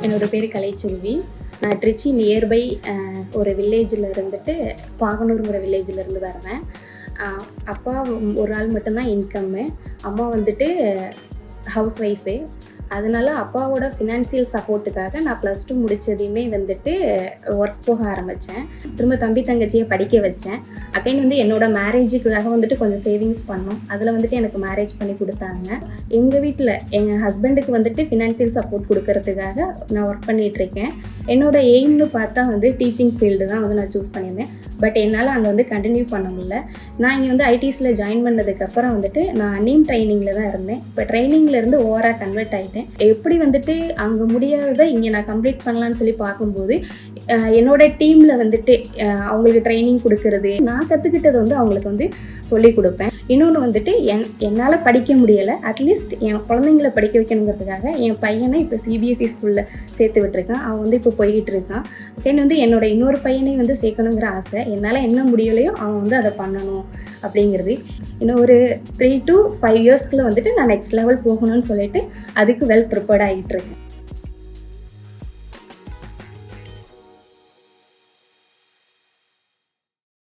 என்னோடய பேர் கலைச்செல்வி. நான் திருச்சி நியர்பை ஒரு வில்லேஜில் இருந்துட்டு பாகனூருங்கிற வில்லேஜில் இருந்து வரேன். அப்பா ஒரு ஆள் மட்டும்தான் இன்கம்மு. அம்மா வந்துட்டு ஹவுஸ் ஒய்ஃபு. அதனால அப்பாவோட ஃபினான்சியல் சப்போர்ட்டுக்காக நான் +2 முடித்ததையுமே வந்துட்டு ஒர்க் போக ஆரம்பித்தேன். திரும்ப தம்பி தங்கச்சியை படிக்க வச்சேன். அகைன் வந்து என்னோடய மேரேஜுக்காக வந்துட்டு கொஞ்சம் சேவிங்ஸ் பண்ணோம். அதில் வந்துட்டு எனக்கு மேரேஜ் பண்ணி கொடுத்தாங்க. எங்கள் வீட்டில் எங்கள் ஹஸ்பண்டுக்கு வந்துட்டு ஃபினான்சியல் சப்போர்ட் கொடுக்கறதுக்காக நான் ஒர்க் பண்ணிகிட்ருக்கேன். என்னோடய எய்ம்னு பார்த்தா வந்து டீச்சிங் ஃபீல்டு தான் வந்து நான் சூஸ் பண்ணியிருந்தேன். பட் என்னால் அங்கே வந்து கண்டினியூ பண்ண முடியல. நான் இங்கே வந்து ஐடிஸில் ஜாயின் பண்ணதுக்கப்புறம் வந்துட்டு நான் நீம் ட்ரைனிங்கில் தான் இருந்தேன். இப்போ ட்ரைனிங்லேருந்து ஓவராக கன்வெர்ட் ஆகிட்டேன். எப்படி வந்துட்டு அங்கே முடியாததை இங்கே நான் கம்ப்ளீட் பண்ணலான்னு சொல்லி பார்க்கும்போது என்னோடய டீமில் வந்துட்டு அவங்களுக்கு ட்ரைனிங் கொடுக்கறது, நான் கற்றுக்கிட்டது வந்து அவங்களுக்கு வந்து சொல்லிக் கொடுப்பேன். இன்னொன்று வந்துட்டு என்னால் படிக்க முடியலை, அட்லீஸ்ட் என் குழந்தைங்கள படிக்க வைக்கணுங்கிறதுக்காக என் பையனை இப்போ சிபிஎஸ்சி ஸ்கூலில் சேர்த்து விட்டுருக்கான். அவன் வந்து இப்போ போய்கிட்டு இருக்கான். தென் வந்து என்னோட இன்னொரு பையனையும் வந்து சேர்க்கணுங்கிற ஆசை. என்னால் என்ன முடியலையோ அவன் வந்து அதை பண்ணணும் அப்படிங்கிறது. இன்னும் ஒரு 3 to 5 இயர்ஸ்க்குள்ளே வந்துட்டு நான் நெக்ஸ்ட் லெவல் போகணும்னு சொல்லிட்டு அதுக்கு வெல் ப்ரிப்பேர்ட் ஆகிட்டு இருக்கேன்.